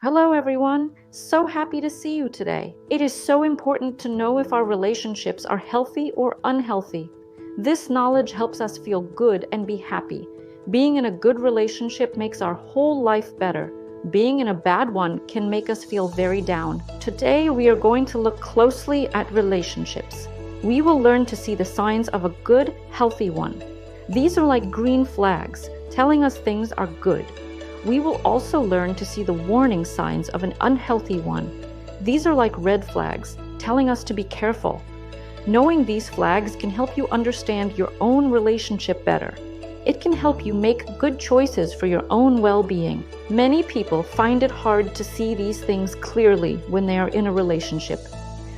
Hello, everyone. So happy to see you today. It is so important to know if our relationships are healthy or unhealthy. This knowledge helps us feel good and be happy. Being in a good relationship makes our whole life better. Being in a bad one can make us feel very down. Today, we are going to look closely at relationships. We will learn to see the signs of a good, healthy one. These are like green flags, telling us things are good. We will also learn to see the warning signs of an unhealthy one. These are like red flags, telling us to be careful. Knowing these flags can help you understand your own relationship better. It can help you make good choices for your own well-being. Many people find it hard to see these things clearly when they are in a relationship.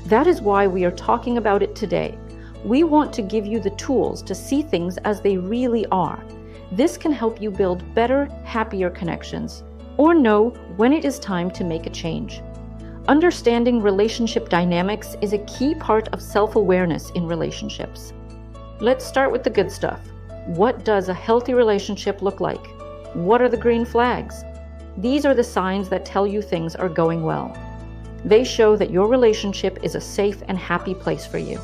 That is why we are talking about it today. We want to give you the tools to see things as they really are. This can help you build better, happier connections, or know when it is time to make a change. Understanding relationship dynamics is a key part of self-awareness in relationships. Let's start with the good stuff. What does a healthy relationship look like? What are the green flags? These are the signs that tell you things are going well. They show that your relationship is a safe and happy place for you.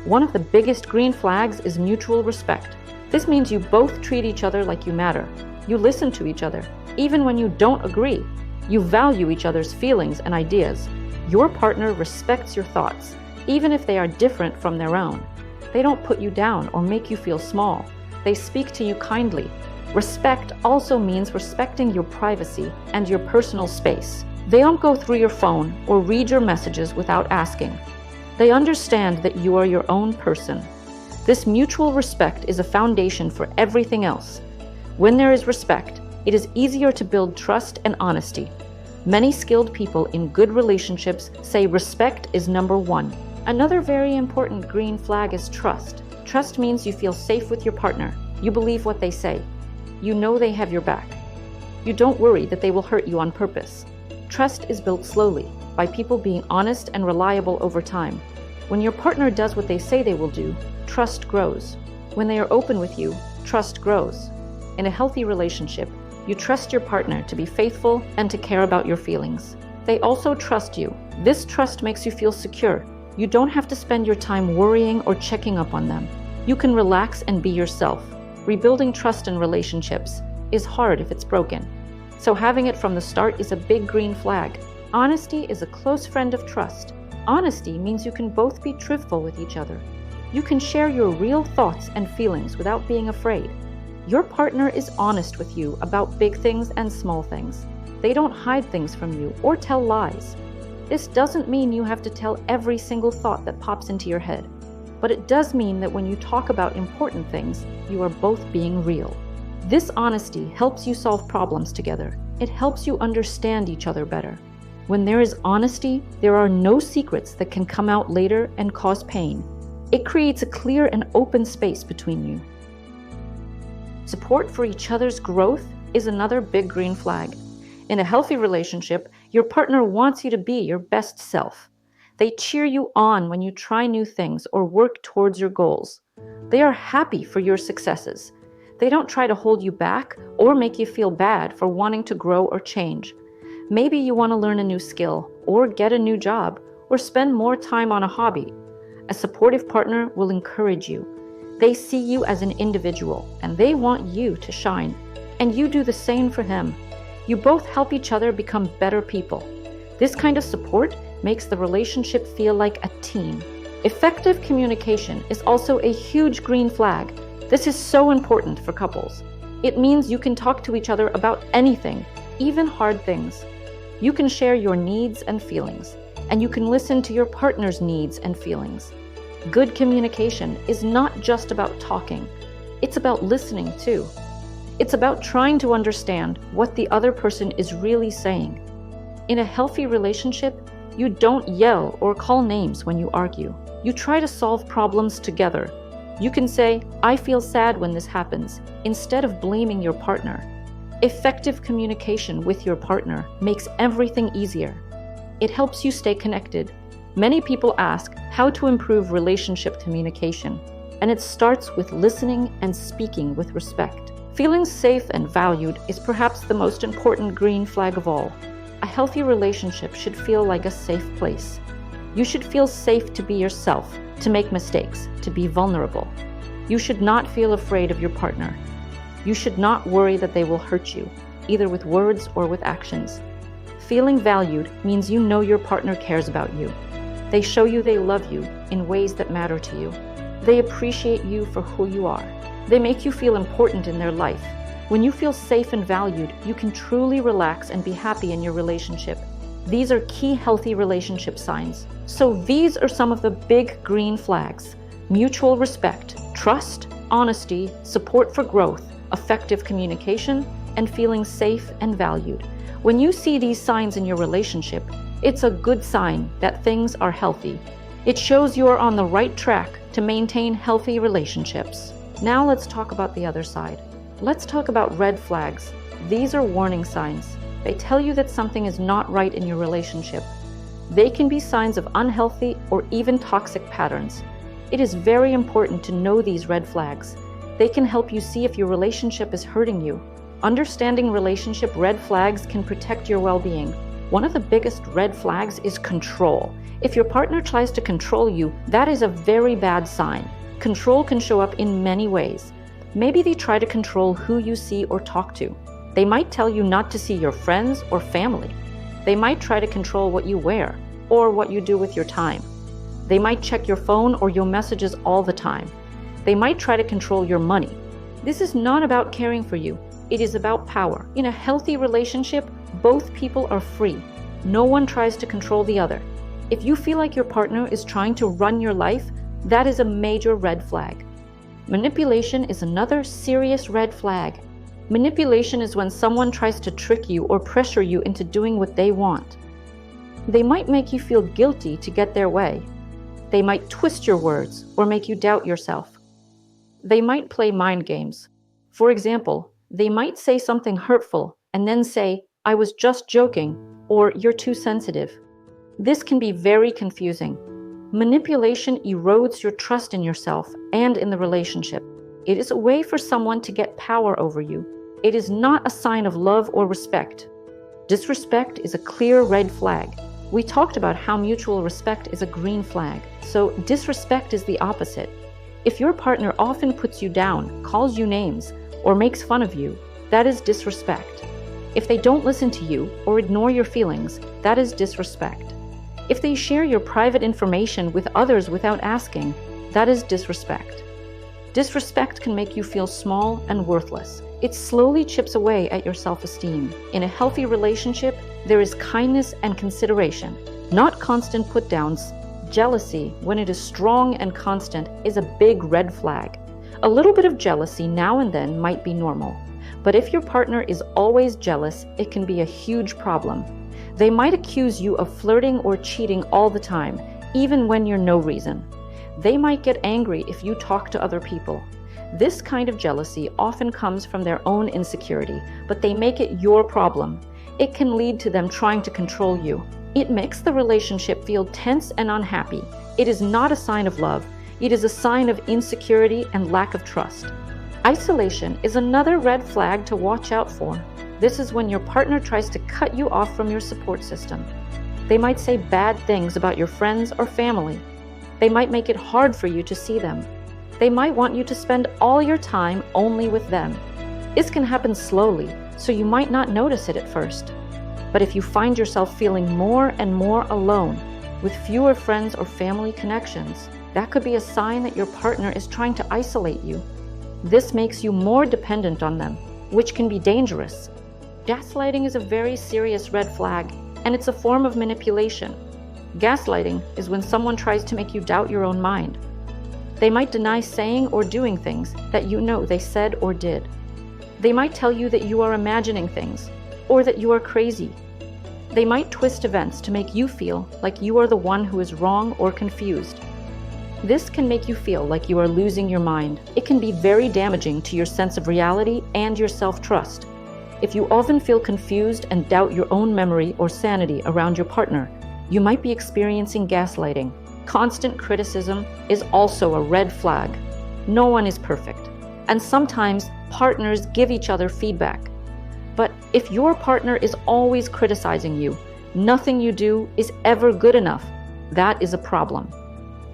One of the biggest green flags is mutual respect. This means you both treat each other like you matter. You listen to each other, even when you don't agree. You value each other's feelings and ideas. Your partner respects your thoughts, even if they are different from their own. They don't put you down or make you feel small. They speak to you kindly. Respect also means respecting your privacy and your personal space. They don't go through your phone or read your messages without asking. They understand that you are your own person. This mutual respect is a foundation for everything else. When there is respect, it is easier to build trust and honesty. Many skilled people in good relationships say respect is number one. Another very important green flag is trust. Trust means you feel safe with your partner. You believe what they say. You know they have your back. You don't worry that they will hurt you on purpose. Trust is built slowly, by people being honest and reliable over time. When your partner does what they say they will do, trust grows. When they are open with you, trust grows. In a healthy relationship, you trust your partner to be faithful and to care about your feelings. They also trust you. This trust makes you feel secure. You don't have to spend your time worrying or checking up on them. You can relax and be yourself. Rebuilding trust in relationships is hard if it's broken. So having it from the start is a big green flag. Honesty is a close friend of trust. Honesty means you can both be truthful with each other. You can share your real thoughts and feelings without being afraid. Your partner is honest with you about big things and small things. They don't hide things from you or tell lies. This doesn't mean you have to tell every single thought that pops into your head, but it does mean that when you talk about important things, you are both being real. This honesty helps you solve problems together. It helps you understand each other better. When there is honesty, there are no secrets that can come out later and cause pain. It creates a clear and open space between you. Support for each other's growth is another big green flag. In a healthy relationship, your partner wants you to be your best self. They cheer you on when you try new things or work towards your goals. They are happy for your successes. They don't try to hold you back or make you feel bad for wanting to grow or change. Maybe you want to learn a new skill, or get a new job, or spend more time on a hobby. A supportive partner will encourage you. They see you as an individual, and they want you to shine. And you do the same for him. You both help each other become better people. This kind of support makes the relationship feel like a team. Effective communication is also a huge green flag. This is so important for couples. It means you can talk to each other about anything, even hard things. You can share your needs and feelings, and you can listen to your partner's needs and feelings. Good communication is not just about talking. It's about listening too. It's about trying to understand what the other person is really saying. In a healthy relationship, you don't yell or call names when you argue. You try to solve problems together. You can say, "I feel sad when this happens," instead of blaming your partner. Effective communication with your partner makes everything easier. It helps you stay connected. Many people ask how to improve relationship communication, and it starts with listening and speaking with respect. Feeling safe and valued is perhaps the most important green flag of all. A healthy relationship should feel like a safe place. You should feel safe to be yourself, to make mistakes, to be vulnerable. You should not feel afraid of your partner. You should not worry that they will hurt you, either with words or with actions. Feeling valued means you know your partner cares about you. They show you they love you in ways that matter to you. They appreciate you for who you are. They make you feel important in their life. When you feel safe and valued, you can truly relax and be happy in your relationship. These are key healthy relationship signs. So these are some of the big green flags: mutual respect, trust, honesty, support for growth, effective communication, and feeling safe and valued. When you see these signs in your relationship, it's a good sign that things are healthy. It shows you are on the right track to maintain healthy relationships. Now let's talk about the other side. Let's talk about red flags. These are warning signs. They tell you that something is not right in your relationship. They can be signs of unhealthy or even toxic patterns. It is very important to know these red flags. They can help you see if your relationship is hurting you. Understanding relationship red flags can protect your well-being. One of the biggest red flags is control. If your partner tries to control you, that is a very bad sign. Control can show up in many ways. Maybe they try to control who you see or talk to. They might tell you not to see your friends or family. They might try to control what you wear or what you do with your time. They might check your phone or your messages all the time. They might try to control your money. This is not about caring for you. It is about power. In a healthy relationship, both people are free. No one tries to control the other. If you feel like your partner is trying to run your life, that is a major red flag. Manipulation is another serious red flag. Manipulation is when someone tries to trick you or pressure you into doing what they want. They might make you feel guilty to get their way. They might twist your words or make you doubt yourself. They might play mind games. For example, they might say something hurtful and then say, "I was just joking," or "You're too sensitive." This can be very confusing. Manipulation erodes your trust in yourself and in the relationship. It is a way for someone to get power over you. It is not a sign of love or respect. Disrespect is a clear red flag. We talked about how mutual respect is a green flag, so disrespect is the opposite. If your partner often puts you down, calls you names, or makes fun of you, that is disrespect. If they don't listen to you or ignore your feelings, that is disrespect. If they share your private information with others without asking, that is disrespect. Disrespect can make you feel small and worthless. It slowly chips away at your self-esteem. In a healthy relationship, there is kindness and consideration, not constant put-downs. Jealousy, when it is strong and constant, is a big red flag. A little bit of jealousy now and then might be normal. But if your partner is always jealous, it can be a huge problem. They might accuse you of flirting or cheating all the time, even when you're no reason. They might get angry if you talk to other people. This kind of jealousy often comes from their own insecurity, but they make it your problem. It can lead to them trying to control you. It makes the relationship feel tense and unhappy. It is not a sign of love. It is a sign of insecurity and lack of trust. Isolation is another red flag to watch out for. This is when your partner tries to cut you off from your support system. They might say bad things about your friends or family. They might make it hard for you to see them. They might want you to spend all your time only with them. This can happen slowly, so you might not notice it at first. But if you find yourself feeling more and more alone, with fewer friends or family connections, that could be a sign that your partner is trying to isolate you. This makes you more dependent on them, which can be dangerous. Gaslighting is a very serious red flag, and it's a form of manipulation. Gaslighting is when someone tries to make you doubt your own mind. They might deny saying or doing things that you know they said or did. They might tell you that you are imagining things, or that you are crazy. They might twist events to make you feel like you are the one who is wrong or confused. This can make you feel like you are losing your mind. It can be very damaging to your sense of reality and your self-trust. If you often feel confused and doubt your own memory or sanity around your partner, you might be experiencing gaslighting. Constant criticism is also a red flag. No one is perfect, and sometimes partners give each other feedback. But if your partner is always criticizing you, nothing you do is ever good enough, that is a problem.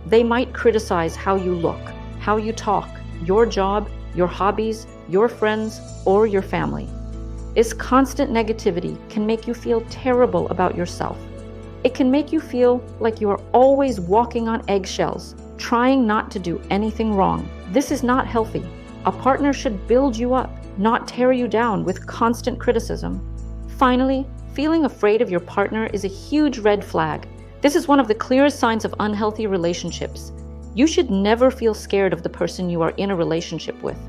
They might criticize how you look, how you talk, your job, your hobbies, your friends, or your family. This constant negativity can make you feel terrible about yourself. It can make you feel like you are always walking on eggshells, trying not to do anything wrong. This is not healthy. A partner should build you up, not tear you down with constant criticism. Finally, feeling afraid of your partner is a huge red flag. This is one of the clearest signs of unhealthy relationships. You should never feel scared of the person you are in a relationship with.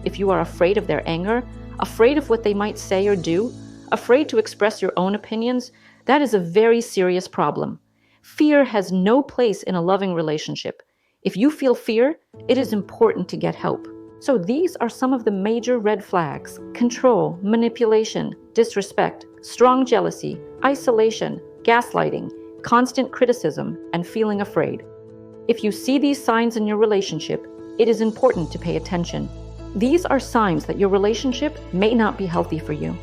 If you are afraid of their anger, afraid of what they might say or do, afraid to express your own opinions, that is a very serious problem. Fear has no place in a loving relationship. If you feel fear, it is important to get help. So these are some of the major red flags: control, manipulation, disrespect, strong jealousy, isolation, gaslighting, constant criticism, and feeling afraid. If you see these signs in your relationship, it is important to pay attention. These are signs that your relationship may not be healthy for you.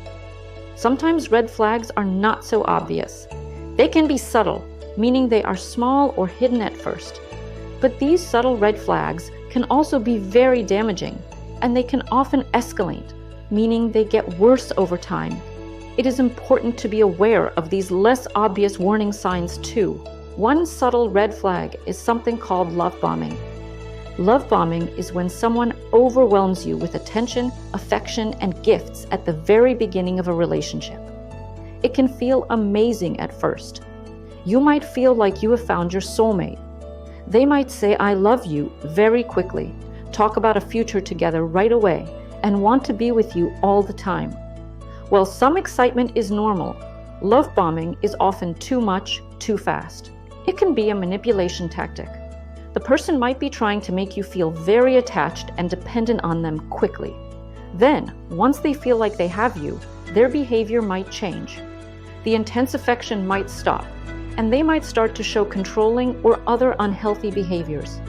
Sometimes red flags are not so obvious. They can be subtle, meaning they are small or hidden at first. But these subtle red flags can also be very damaging, and they can often escalate, meaning they get worse over time. It is important to be aware of these less obvious warning signs too. One subtle red flag is something called love bombing. Love bombing is when someone overwhelms you with attention, affection, and gifts at the very beginning of a relationship. It can feel amazing at first. You might feel like you have found your soulmate. They might say, "I love you," very quickly, talk about a future together right away, and want to be with you all the time. While some excitement is normal, love bombing is often too much, too fast. It can be a manipulation tactic. The person might be trying to make you feel very attached and dependent on them quickly. Then, once they feel like they have you, their behavior might change. The intense affection might stop, and they might start to show controlling or other unhealthy behaviors.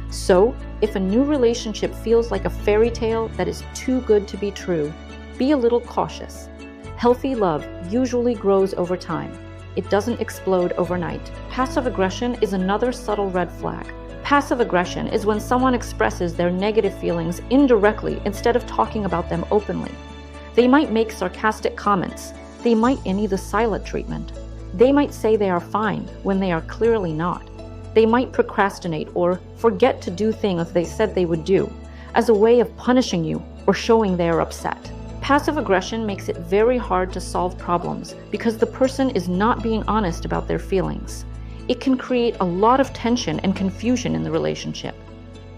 So, if a new relationship feels like a fairy tale that is too good to be true, be a little cautious. Healthy love usually grows over time. It doesn't explode overnight. Passive aggression is another subtle red flag. Passive aggression is when someone expresses their negative feelings indirectly instead of talking about them openly. They might make sarcastic comments. They might need the silent treatment. They might say they are fine when they are clearly not. They might procrastinate or forget to do things they said they would do as a way of punishing you or showing they are upset. Passive aggression makes it very hard to solve problems because the person is not being honest about their feelings. It can create a lot of tension and confusion in the relationship.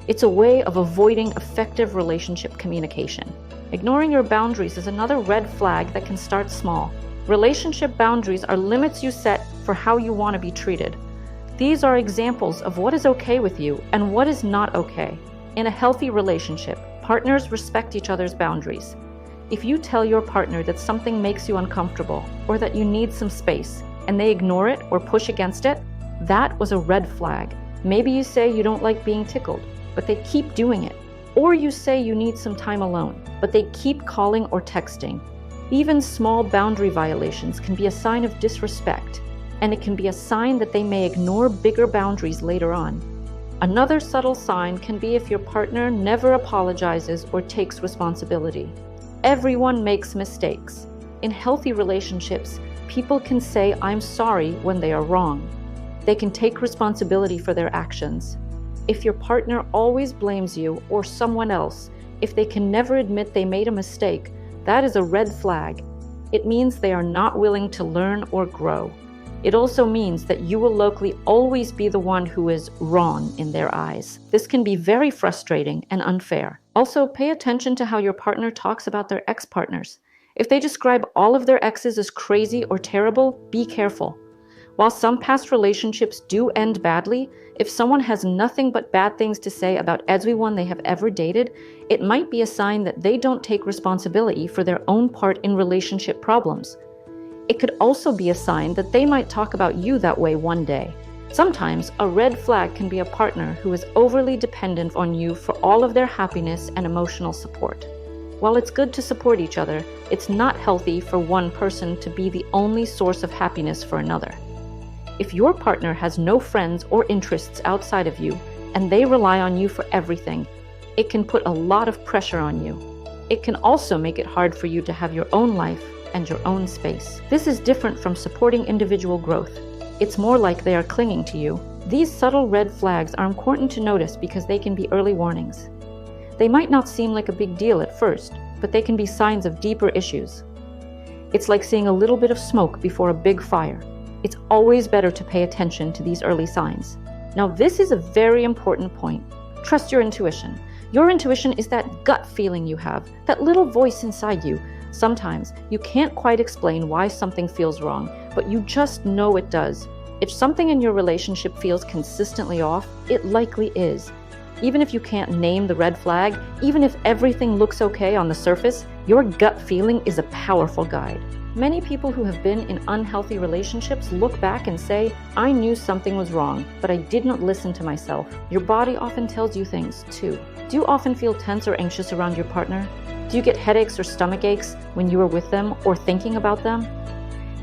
It's a way of avoiding effective relationship communication. Ignoring your boundaries is another red flag that can start small. Relationship boundaries are limits you set for how you want to be treated. These are examples of what is okay with you and what is not okay. In a healthy relationship, partners respect each other's boundaries. If you tell your partner that something makes you uncomfortable or that you need some space, and they ignore it or push against it, that was a red flag. Maybe you say you don't like being tickled, but they keep doing it. Or you say you need some time alone, but they keep calling or texting. Even small boundary violations can be a sign of disrespect, and it can be a sign that they may ignore bigger boundaries later on. Another subtle sign can be if your partner never apologizes or takes responsibility. Everyone makes mistakes. In healthy relationships, people can say "I'm sorry" when they are wrong. They can take responsibility for their actions. If your partner always blames you or someone else, if they can never admit they made a mistake, that is a red flag. It means they are not willing to learn or grow. It also means that you will likely always be the one who is wrong in their eyes. This can be very frustrating and unfair. Also, pay attention to how your partner talks about their ex-partners. If they describe all of their exes as crazy or terrible, be careful. While some past relationships do end badly, if someone has nothing but bad things to say about everyone they have ever dated, it might be a sign that they don't take responsibility for their own part in relationship problems. It could also be a sign that they might talk about you that way one day. Sometimes a red flag can be a partner who is overly dependent on you for all of their happiness and emotional support. While it's good to support each other, it's not healthy for one person to be the only source of happiness for another. If your partner has no friends or interests outside of you, and they rely on you for everything, it can put a lot of pressure on you. It can also make it hard for you to have your own life and your own space. This is different from supporting individual growth. It's more like they are clinging to you. These subtle red flags are important to notice because they can be early warnings. They might not seem like a big deal at first, but they can be signs of deeper issues. It's like seeing a little bit of smoke before a big fire. It's always better to pay attention to these early signs. Now, this is a very important point. Trust your intuition. Your intuition is that gut feeling you have, that little voice inside you. Sometimes you can't quite explain why something feels wrong, but you just know it does. If something in your relationship feels consistently off, it likely is. Even if you can't name the red flag, even if everything looks okay on the surface, your gut feeling is a powerful guide. Many people who have been in unhealthy relationships look back and say, I knew something was wrong, but I did not listen to myself. Your body often tells you things too. Do you often feel tense or anxious around your partner? Do you get headaches or stomach aches when you are with them or thinking about them?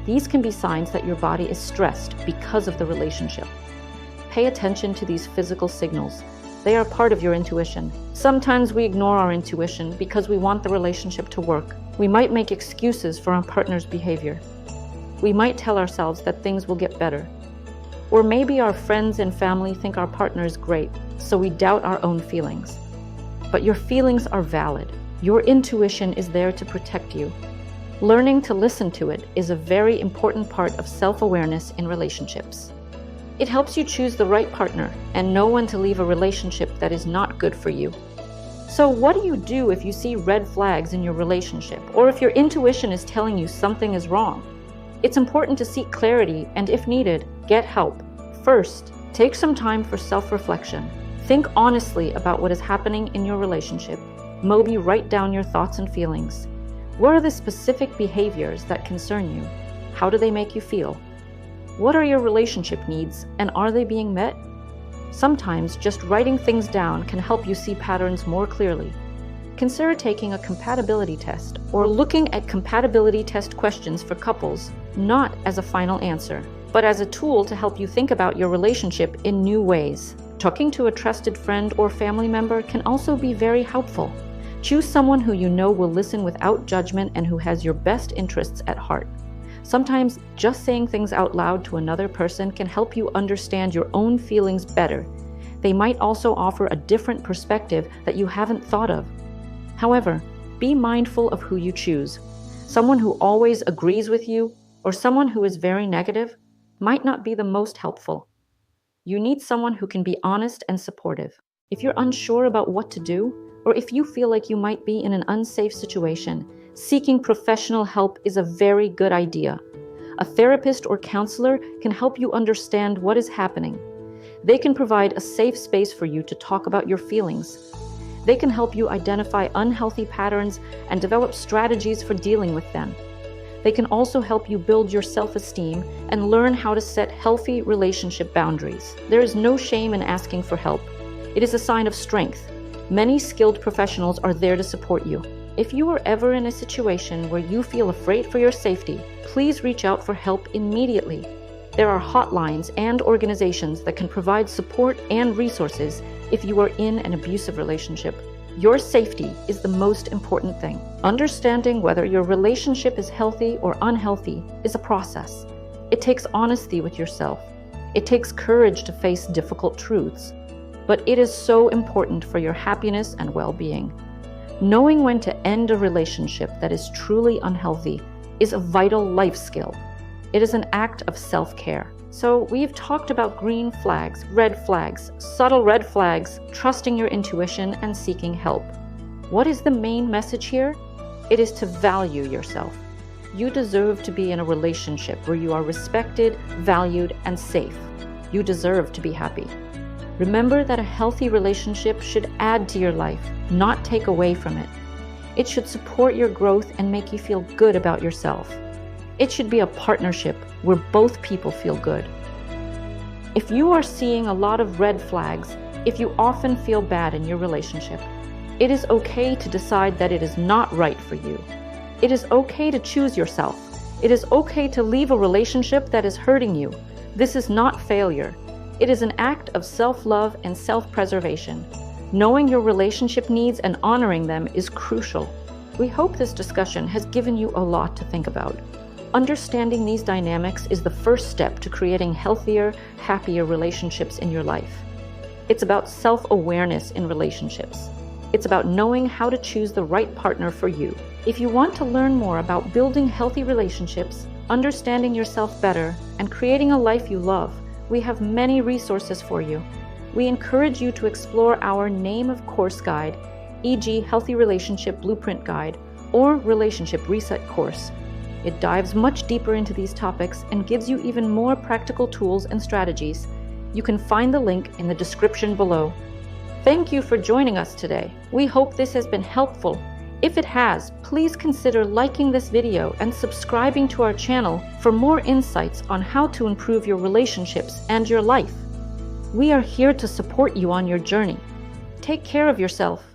These can be signs that your body is stressed because of the relationship. Pay attention to these physical signals. They are part of your intuition. Sometimes we ignore our intuition because we want the relationship to work. We might make excuses for our partner's behavior. We might tell ourselves that things will get better. Or maybe our friends and family think our partner is great, so we doubt our own feelings. But your feelings are valid. Your intuition is there to protect you. Learning to listen to it is a very important part of self-awareness in relationships. It helps you choose the right partner and know when to leave a relationship that is not good for you. So what do you do if you see red flags in your relationship, or if your intuition is telling you something is wrong? It's important to seek clarity and, if needed, get help. First, take some time for self-reflection. Think honestly about what is happening in your relationship. Maybe write down your thoughts and feelings. What are the specific behaviors that concern you? How do they make you feel? What are your relationship needs, and are they being met? Sometimes just writing things down can help you see patterns more clearly. Consider taking a compatibility test or looking at compatibility test questions for couples, not as a final answer, but as a tool to help you think about your relationship in new ways. Talking to a trusted friend or family member can also be very helpful. Choose someone who you know will listen without judgment and who has your best interests at heart. Sometimes just saying things out loud to another person can help you understand your own feelings better. They might also offer a different perspective that you haven't thought of. However, be mindful of who you choose. Someone who always agrees with you or someone who is very negative might not be the most helpful. You need someone who can be honest and supportive. If you're unsure about what to do, or if you feel like you might be in an unsafe situation, seeking professional help is a very good idea. A therapist or counselor can help you understand what is happening. They can provide a safe space for you to talk about your feelings. They can help you identify unhealthy patterns and develop strategies for dealing with them. They can also help you build your self-esteem and learn how to set healthy relationship boundaries. There is no shame in asking for help. It is a sign of strength. Many skilled professionals are there to support you. If you are ever in a situation where you feel afraid for your safety, please reach out for help immediately. There are hotlines and organizations that can provide support and resources if you are in an abusive relationship. Your safety is the most important thing. Understanding whether your relationship is healthy or unhealthy is a process. It takes honesty with yourself. It takes courage to face difficult truths. But it is so important for your happiness and well-being. Knowing when to end a relationship that is truly unhealthy is a vital life skill. It is an act of self-care. So we've talked about green flags, red flags, subtle red flags, trusting your intuition, and seeking help. What is the main message here? It is to value yourself. You deserve to be in a relationship where you are respected, valued, and safe. You deserve to be happy. Remember that a healthy relationship should add to your life, not take away from it. It should support your growth and make you feel good about yourself. It should be a partnership where both people feel good. If you are seeing a lot of red flags, if you often feel bad in your relationship, It is okay to decide that it is not right for you. It is okay to choose yourself. It is okay to leave a relationship that is hurting you. This is not failure. It is an act of self-love and self-preservation. Knowing your relationship needs and honoring them is crucial. We hope this discussion has given you a lot to think about. Understanding these dynamics is the first step to creating healthier, happier relationships in your life. It's about self-awareness in relationships. It's about knowing how to choose the right partner for you. If you want to learn more about building healthy relationships, understanding yourself better, and creating a life you love, we have many resources for you. We encourage you to explore our Name of Course guide, e.g. Healthy Relationship Blueprint Guide, or Relationship Reset course. It dives much deeper into these topics and gives you even more practical tools and strategies. You can find the link in the description below. Thank you for joining us today. We hope this has been helpful. If it has, please consider liking this video and subscribing to our channel for more insights on how to improve your relationships and your life. We are here to support you on your journey. Take care of yourself.